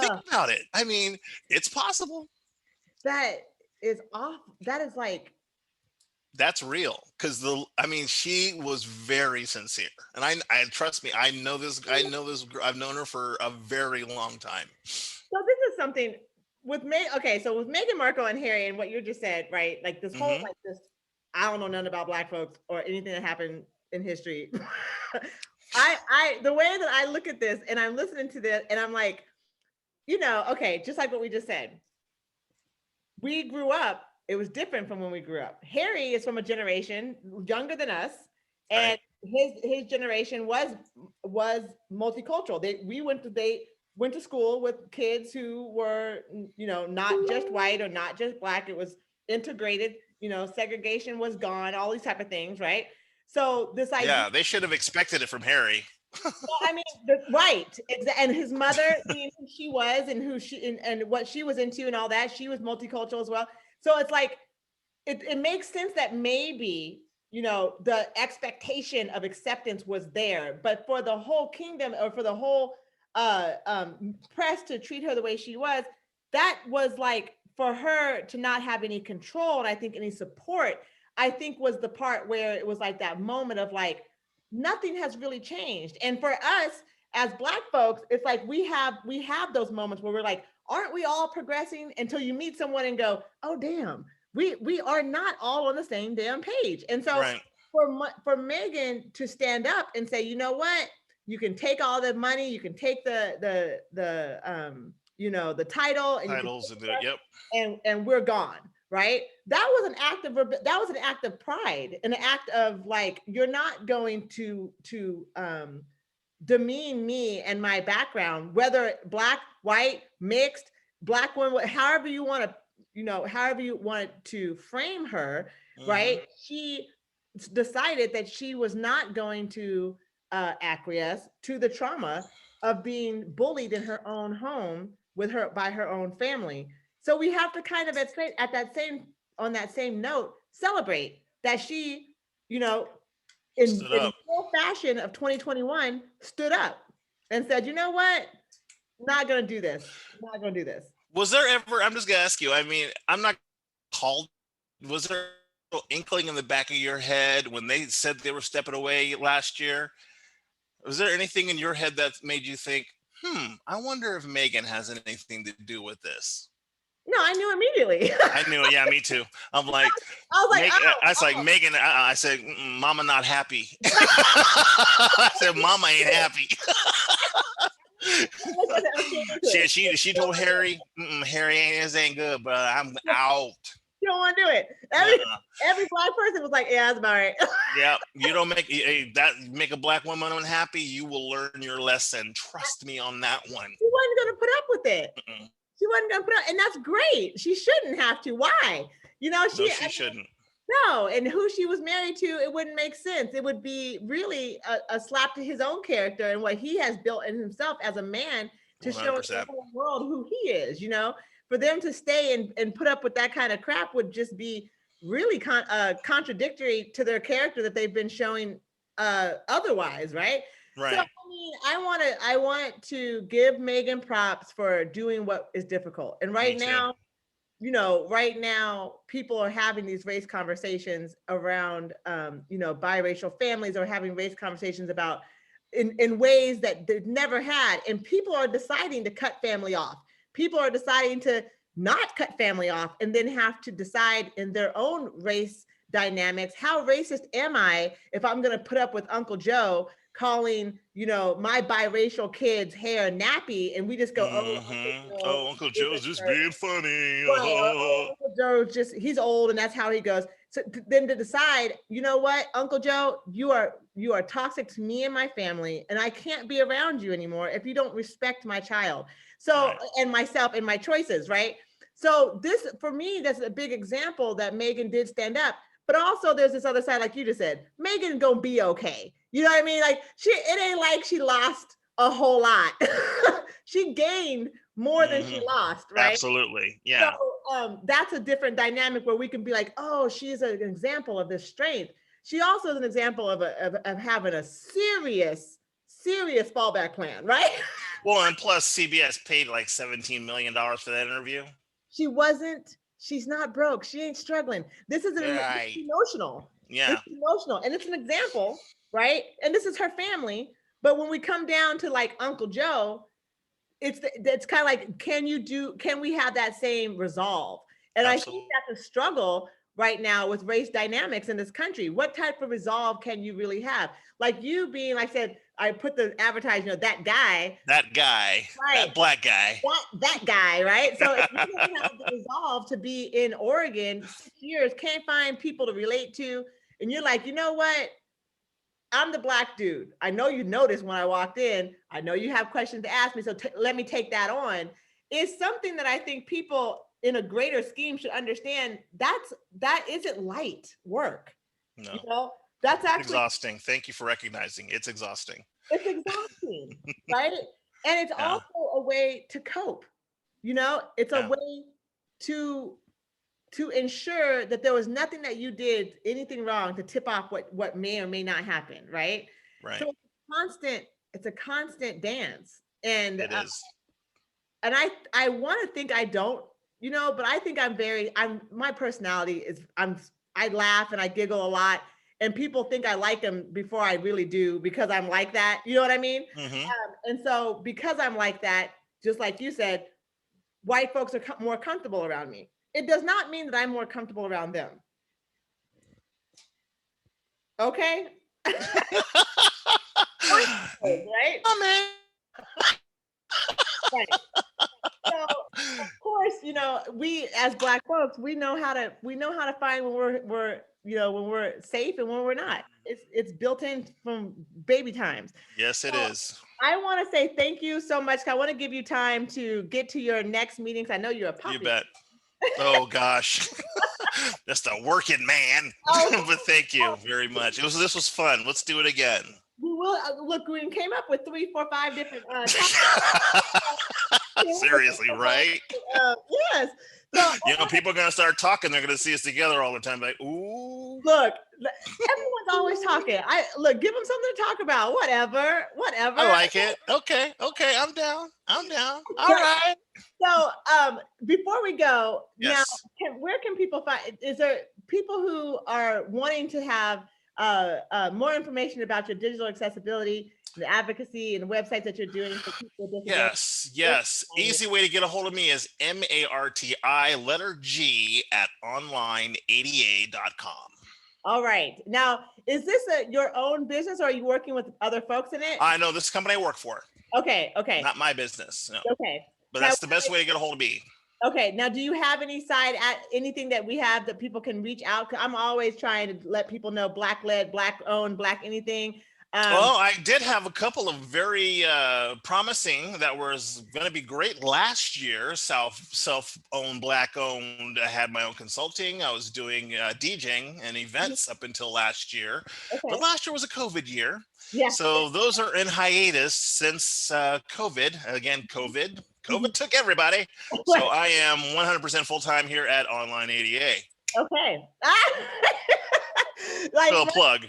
Think about it. I mean, it's possible. That is awful. That is like, that's real, because she was very sincere, and I trust me, I know this. I've known her for a very long time. So this is something with so with Meghan Markle and Harry, and what you just said, right? Like this whole like this, I don't know nothing about Black folks or anything that happened in history. The way that I look at this, and I'm listening to this, and I'm like, okay, just like what we just said. We grew up, it was different from when we grew up. Harry is from a generation younger than us, and his generation was multicultural. They went to school with kids who were, not just white or not just Black. It was integrated, segregation was gone, all these type of things, right? So this idea. Yeah, they should have expected it from Harry. Well, I mean, right. And his mother, being who she was and and what she was into and all that, she was multicultural as well. So it's like, it makes sense that maybe, the expectation of acceptance was there, but for the whole kingdom, or for the whole press to treat her the way she was, that was like, for her to not have any control, and I think any support, I think was the part where it was like that moment of like, nothing has really changed. And for us as Black folks, it's like we have those moments where we're like, aren't we all progressing until you meet someone and go, oh, damn, we are not all on the same damn page. And so Right. for Megan to stand up and say, you know what, you can take all the money, you can take the title, and you can Titles and the, yep. and we're gone, right? That was an act of pride, an act of like, you're not going to demean me and my background, whether black, white, mixed, black woman, however you want to, however you want to frame her, right? She decided that she was not going to acquiesce to the trauma of being bullied in her own home by her own family. So we have to kind of on that same note, celebrate that she, you know, in full fashion of 2021, stood up and said, you know what? Not going to do this. Not going to do this. Was there ever, I'm just going to ask you, I mean, I'm not called, was there an inkling in the back of your head when they said they were stepping away last year? Was there anything in your head that made you think, I wonder if Megan has anything to do with this? No, I knew immediately. I knew it. Yeah, me too. I'm like, I was like, I was like, Megan, I said, Mama not happy. I said, Mama ain't happy. she told Harry, Harry ain't good, but I'm out. You don't want to do it. Every black person was like, yeah, that's about right. Yeah, you don't make a black woman unhappy, you will learn your lesson. Trust me on that one. She wasn't going to put up with it. She wasn't going to put up, and that's great. She shouldn't have to. Why? She shouldn't. No, and who she was married to, it wouldn't make sense. It would be really a slap to his own character and what he has built in himself as a man to 100%. Show the whole world who he is. For them to stay and put up with that kind of crap would just be really contradictory to their character that they've been showing otherwise, right? Right. So, I want to give Megan props for doing what is difficult. And right now, people are having these race conversations around, biracial families, or having race conversations about in ways that they've never had. And people are deciding to cut family off. People are deciding to not cut family off and then have to decide in their own race dynamics, how racist am I if I'm going to put up with Uncle Joe calling, my biracial kid's hair nappy, and we just go, Uncle Joe's just being funny. Uncle Joe's he's old and that's how he goes. So then to decide, you know what, Uncle Joe, you are toxic to me and my family, and I can't be around you anymore if you don't respect my child. So, and myself and my choices, right? So this, for me, that's a big example that Megan did stand up. But also there's this other side, like you just said, Megan gonna be okay. You know what I mean? Like it ain't like she lost a whole lot. She gained more than she lost, right? Absolutely, yeah. So that's a different dynamic where we can be like, oh, she's an example of this strength. She also is an example of having a serious fallback plan, right? Well, and plus CBS paid like $17 million for that interview. She's not broke. She ain't struggling. This is emotional. Yeah. It's emotional. And it's an example, right? And this is her family. But when we come down to like Uncle Joe, it's kind of like, can we have that same resolve? And absolutely. I think that's a struggle right now with race dynamics in this country. What type of resolve can you really have? Like you being, like I said, I put the advertisement, that guy, right, that black guy, that guy, right? So if you don't have the resolve to be in Oregon 6 years, can't find people to relate to, and you're like, you know what? I'm the black dude. I know you noticed when I walked in. I know you have questions to ask me, so let me take that on. It's something that I think people in a greater scheme should understand. That isn't light work. No. That's actually exhausting. Thank you for recognizing it's exhausting. It's exhausting, right? And it's also a way to cope. It's a way to ensure that there was nothing that you did, anything wrong, to tip off what may or may not happen, right? Right. So it's a constant dance. And it is. And I want to think I don't, but I think my personality is, I laugh and I giggle a lot. And people think I like them before I really do, because I'm like that. You know what I mean? Mm-hmm. And so because I'm like that, just like you said, white folks are more comfortable around me. It does not mean that I'm more comfortable around them. Okay? Right? Oh, man. Right. So of course, you know, we as Black folks, we know how to find when we're when we're safe and when we're not. It's built in from baby times. Yes, it So is. I want to say thank you so much. I want to give you time to get to your next meetings. I know you're a You puppy. bet. Oh gosh. That's the working man. Oh, But thank you very much. This was fun. Let's do it again. we will look. We came up with 3, 4, 5 different topics. Seriously, right? Yes. So People are gonna start talking. They're gonna see us together all the time. Like, ooh. look, everyone's always talking. Give them something to talk about. Whatever. I like it. Okay. I'm down. All right. So, before we go, now, Yes. where can people find? Is there people who are wanting to have more information about your digital accessibility, the advocacy, and the websites that you're doing for people with disabilities? Yes. Easy way to get a hold of me is MARTI at online ada.com. All right. Now, is this your own business, or are you working with other folks in it? I know this company I work for. Okay. Not my business. No. Okay. But that's the best way to get a hold of me. Okay. Now, do you have any anything that we have that people can reach out? 'Cause I'm always trying to let people know Black led, Black owned, Black anything. Well, I did have a couple of very promising that was going to be great last year. Self-owned, Black-owned. I had my own consulting. I was doing DJing and events up until last year. Okay. But last year was a COVID year. Yeah. So those are in hiatus since COVID. Again, COVID took everybody. So I am 100% full-time here at Online ADA. Okay. Little plug.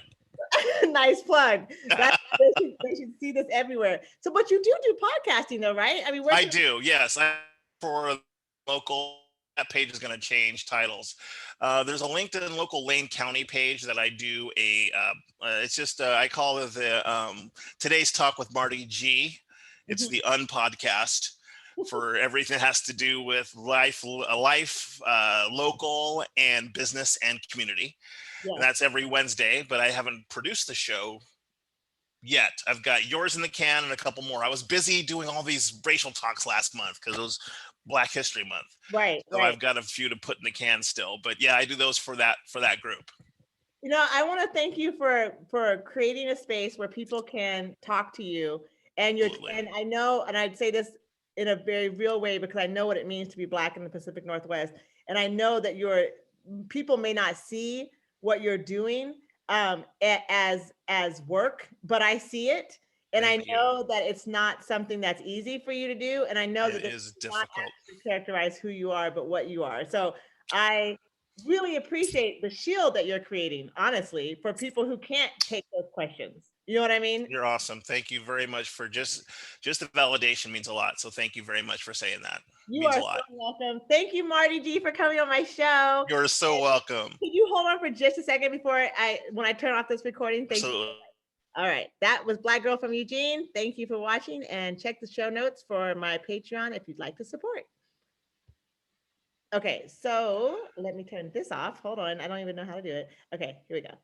Nice plug. They should see this everywhere. So, but you do podcasting though, right? I mean, I do. Yes. For local, that page is going to change titles. There's a LinkedIn local Lane County page that I do it's just, I call it the Today's Talk with Marti Gee. It's the unpodcast for everything that has to do with life, local, and business and community. Yeah. And that's every Wednesday, but I haven't produced the show yet. I've got yours in the can and a couple more. I was busy doing all these racial talks last month because it was Black History Month. Right. So I've got a few to put in the can still, but yeah, I do those for that group. I want to thank you for creating a space where people can talk to you, and I know, and I'd say this in a very real way because I know what it means to be Black in the Pacific Northwest, and I know that people may not see what you're doing as work, but I see it, and I know that it's not something that's easy for you to do, and I know that it is difficult to characterize who you are, but what you are. So I really appreciate the shield that you're creating, honestly, for people who can't take those questions. You know what I mean? You're awesome. Thank you very much for just the validation means a lot. So thank you very much for saying that. You are so welcome. Thank you, Marti Gee, for coming on my show. You're so welcome. Can you hold on for just a second before when I turn off this recording? Thank you. All right. That was Black Girl from Eugene. Thank you for watching, and check the show notes for my Patreon if you'd like to support. Okay, so let me turn this off. Hold on. I don't even know how to do it. Okay, here we go.